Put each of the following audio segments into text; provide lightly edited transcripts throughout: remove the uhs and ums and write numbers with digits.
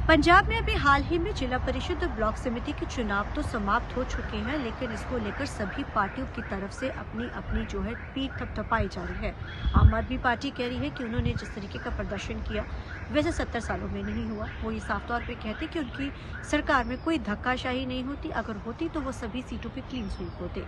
पंजाब में अभी हाल ही में जिला परिषद और ब्लॉक समिति के चुनाव तो समाप्त हो चुके हैं, लेकिन इसको लेकर सभी पार्टियों की तरफ से अपनी अपनी जो है पीठ थपथपाई जा रही है। आम आदमी पार्टी कह रही है कि उन्होंने जिस तरीके का प्रदर्शन किया वैसे 70 सालों में नहीं हुआ। वो ये साफ तौर पे कहते कि उनकी सरकार में कोई धक्काशाही नहीं होती, अगर होती तो वो सभी सीटों पे क्लीन स्वीप होते।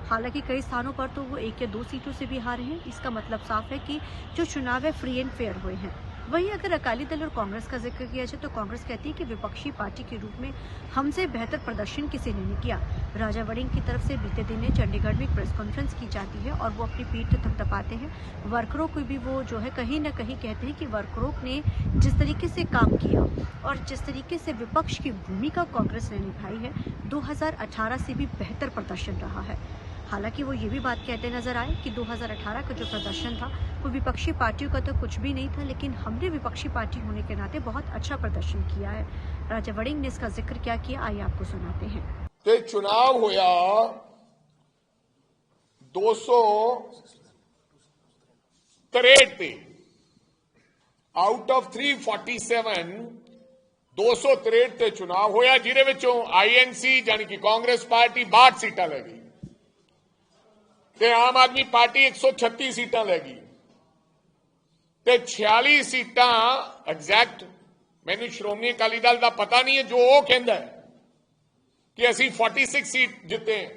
हालांकि कई स्थानों पर तो वो 1 या 2 सीटों से भी हारे हैं। इसका मतलब साफ है कि जो चुनाव है फ्री एंड फेयर हुए हैं। वहीं अगर अकाली दल और कांग्रेस का जिक्र किया जाए तो कांग्रेस कहती है कि विपक्षी पार्टी के रूप में हमसे बेहतर प्रदर्शन किसी ने नहीं किया। राजा वड़िंग की तरफ से बीते दिन चंडीगढ़ में एक प्रेस कॉन्फ्रेंस की जाती है और वो अपनी पीठ थपथपाते हैं। वर्करों को भी वो जो है कहीं ना कहीं कहते हैं कि वर्करों ने जिस तरीके से काम किया और जिस तरीके से विपक्ष की भूमिका कांग्रेस ने निभाई है, 2018 से भी बेहतर प्रदर्शन रहा है। हालांकि वो ये भी बात कहते नजर आए कि 2018 का जो प्रदर्शन था वो विपक्षी पार्टियों का तो कुछ भी नहीं था, लेकिन हमने विपक्षी पार्टी होने के नाते बहुत अच्छा प्रदर्शन किया है। राजा वड़िंग ने इसका जिक्र क्या किया, आइए आपको सुनाते हैं। ते चुनाव होया 263 पे आउट ऑफ 347 263 ते चुनाव होया, जिहदे विचों आईएनसी यानी कि कांग्रेस पार्टी 62 सीटां लै गई ते आम आदमी पार्टी 136 सीटां लै गई ते 46 सीटां एग्जैक्ट मैनूं श्रोमणी अकाली दल दा पता नहीं है, जो वो कहंदा है कि असीं 46 सीट जिते हैं।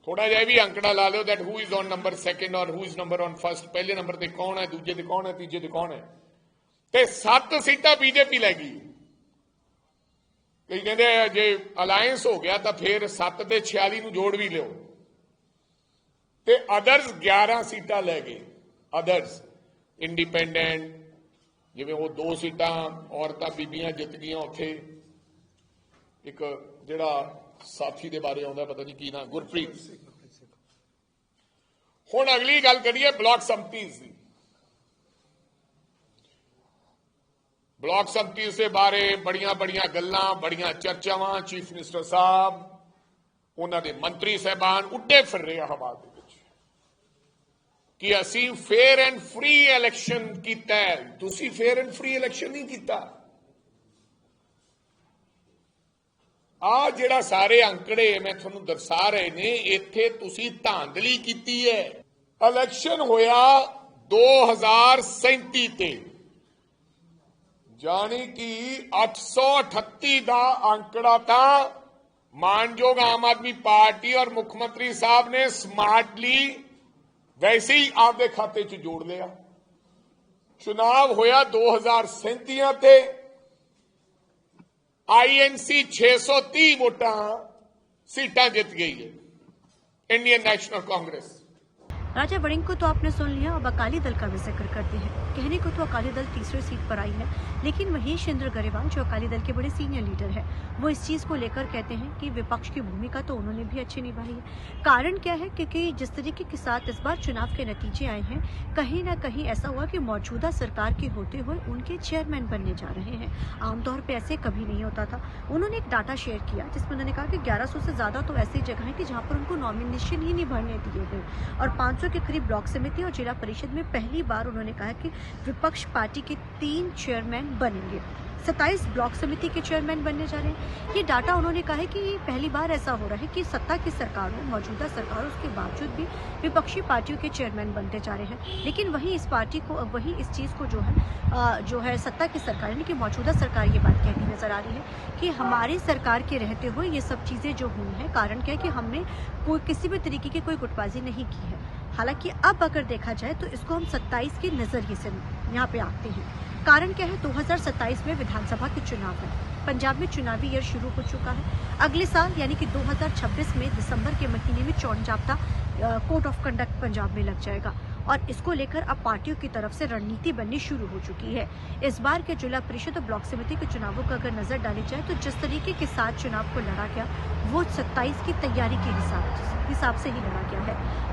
थोड़ा जिहा भी अंकड़ा ला लो that who is on number second और who is number on first, पहले नंबर ते कौन है, दूजे ते कौन है, तीजे ते कौन है। ते 7 सीटां बीजेपी लै गई। कई कहंदे जे अलायंस हो गया तो फिर 7 ते 46 नूं जोड़ भी लिओ ते अदर्स 11 सीटां लै गए। अदर्स इंडिपेंडेंट जिवें वो 2 सीटां औरतां बीबियां जित गईयां, उत्थे एक जिहड़ा साथी दे बारे आउंदा पता नहीं की नाम, गुरप्रीत। हुण अगली गल करिए ब्लॉक समितिज़ दी। ब्लॉक समिति से बारे बड़ियां बड़ियां गल्लां, बड़ियां चर्चावां, चीफ मिनिस्टर साहब उन्हां दे मंत्री साहबान उड्डे फिर रहे हवा दे विच कि असीं फेयर एंड फ्री इलैक्शन कीता है। तुसीं फेयर एंड फ्री इलैक्शन नहीं कीता। आ जिहड़ा सारे अंकड़े मैं तुहानूं दर्शा रहे ने, इत्थे तुसीं धांधली कीती है। इलैक्शन होया 2037 ते, जानी कि 838 का अंकड़ा था। मानयोग आम आदमी पार्टी और मुख्यमंत्री साहब ने स्मार्टली वैसे ही आपके खाते च जोड़ लिया। चुनाव होया 2037 ते, आईएनसी 630 वोटां सीटां जित गई है, इंडियन नेशनल कांग्रेस। राजा वड़िंग को तो आपने सुन लिया, अब अकाली दल का भी जिक्र करते हैं। कहने को तो अकाली दल तीसरी सीट पर आई है, लेकिन महेश चंद्र गरेवाल जो अकाली दल के बड़े सीनियर लीडर है, वो इस चीज को लेकर कहते हैं कि विपक्ष की भूमिका तो उन्होंने भी अच्छी निभाई है। कारण क्या है, क्योंकि जिस तरीके के साथ इस बार चुनाव के नतीजे आए हैं, कहीं ना कहीं ऐसा हुआ कि मौजूदा सरकार के होते हुए उनके चेयरमैन बनने जा रहे हैं। आमतौर पर ऐसे कभी नहीं होता था। उन्होंने एक डाटा शेयर किया जिसमें उन्होंने कहा कि 1100 से ज्यादा तो ऐसी जगह है कि जहाँ पर उनको नॉमिनेशन ही नहीं भरने दिए गए और 500 के करीब ब्लॉक समिति और जिला परिषद में पहली बार उन्होंने कहा कि विपक्ष पार्टी के 3 चेयरमैन बनेंगे। 27 ब्लॉक समिति के चेयरमैन बनने जा रहे हैं। ये डाटा उन्होंने कहा है कि पहली बार ऐसा हो रहा है कि सत्ता की सरकार हो, मौजूदा सरकार हो, उसके बावजूद भी विपक्षी पार्टियों के चेयरमैन बनते जा रहे हैं। लेकिन वहीं इस पार्टी को, वहीं इस चीज को जो है सत्ता की सरकार यानी कि मौजूदा सरकार ये बात कहती नजर आ रही है कि हमारी सरकार के रहते हुए ये सब चीजें जो हुई हैं, कारण क्या है कि हमने कोई किसी भी तरीके की कोई गुटबाजी नहीं की है। हालांकि अब अगर देखा जाए तो इसको हम 27 के नजरिए से यहाँ पे आते हैं। कारण क्या है, 2027 में विधानसभा के चुनाव है। पंजाब में चुनावी ईयर शुरू हो चुका है। अगले साल यानी कि 2026 में दिसंबर के महीने में चौन जाब्ता कोड ऑफ कंडक्ट पंजाब में लग जाएगा और इसको लेकर अब पार्टियों की तरफ से रणनीति बननी शुरू हो चुकी है। इस बार के जिला परिषद और ब्लॉक समिति के चुनावों का अगर नजर डाली जाए तो जिस तरीके के साथ चुनाव को लड़ा गया वो 27 की तैयारी के हिसाब से ही लड़ा गया है।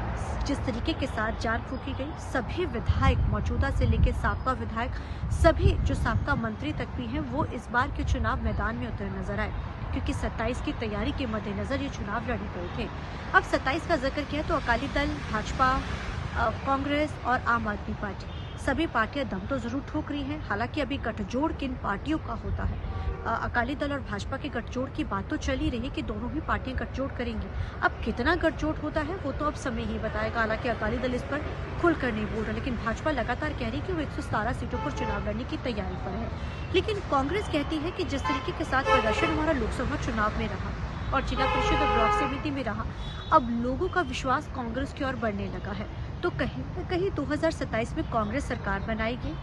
जिस तरीके के साथ जान फूकी गई, सभी विधायक मौजूदा से लेकर साबका विधायक, सभी जो साबका मंत्री तक भी हैं, वो इस बार के चुनाव मैदान में उतर नजर आए, क्योंकि 27 की तैयारी के मद्देनजर ये चुनाव लड़े गए थे। अब 27 का जिक्र किया तो अकाली दल, भाजपा, कांग्रेस और आम आदमी पार्टी सभी पार्टियां दम तो जरूर ठोक रही हैं। हालांकि अभी गठजोड़ किन पार्टियों का होता है, अकाली दल और भाजपा के गठजोड़ की बात तो चल ही रही है कि दोनों ही पार्टियां गठजोड़ करेंगी। अब कितना गठजोड़ होता है वो तो अब समय ही बताएगा। हालांकि अकाली दल इस पर खुलकर नहीं बोल रहा, लेकिन भाजपा लगातार कह रही है कि वो 117 सीटों पर चुनाव लड़ने की तैयारी पर है। लेकिन कांग्रेस कहती है कि जिस तरीके के साथ प्रदर्शन हमारा लोकसभा चुनाव में रहा और जिला परिषद और ब्लॉक समिति में रहा, अब लोगों का विश्वास कांग्रेस की ओर बढ़ने लगा है। तो कहीं न कहीं 2027 में कांग्रेस सरकार बनाएगी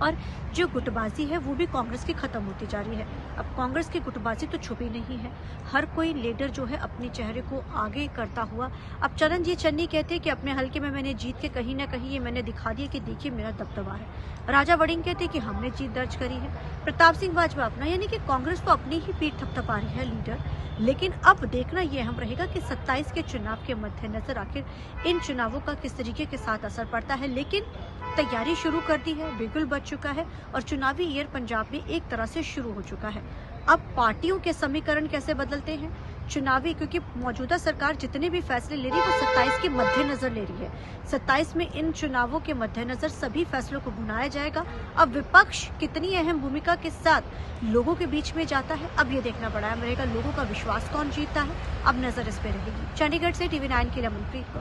और जो गुटबाजी है वो भी कांग्रेस की खत्म होती जा रही है। अब कांग्रेस की गुटबाजी तो छुपी नहीं है, हर कोई लीडर जो है अपने चेहरे को आगे करता हुआ। अब चरणजीत चन्नी कहते हैं कि अपने हल्के में मैंने जीत के कहीं ना कहीं ये मैंने दिखा दिया कि देखिए मेरा दबदबा है। राजा वड़िंग कहते हैं कि हमने जीत दर्ज करी है। प्रताप सिंह बाजवा अपना, यानी कि कांग्रेस तो अपनी ही पीठ थपथपा रही है लीडर। लेकिन अब देखना ये अहम रहेगा कि 27 के चुनाव के मद्देनजर आखिर इन चुनावों का किस तरीके के साथ असर पड़ता है। लेकिन तैयारी शुरू कर दी है, बिगुल बच चुका है और चुनावी ईयर पंजाब में एक तरह से शुरू हो चुका है। अब पार्टियों के समीकरण कैसे बदलते हैं चुनावी, क्योंकि मौजूदा सरकार जितने भी फैसले ले रही है वो 27 के मद्देनजर ले रही है। 27 में इन चुनावों के मद्देनजर सभी फैसलों को भुनाया जाएगा। अब विपक्ष कितनी अहम भूमिका के साथ लोगों के बीच में जाता है, अब ये देखना बड़ा रहेगा। लोगों का विश्वास कौन जीतता है, अब नजर इस पे रहेगी। चंडीगढ़ से TV9 की रमनप्रीत।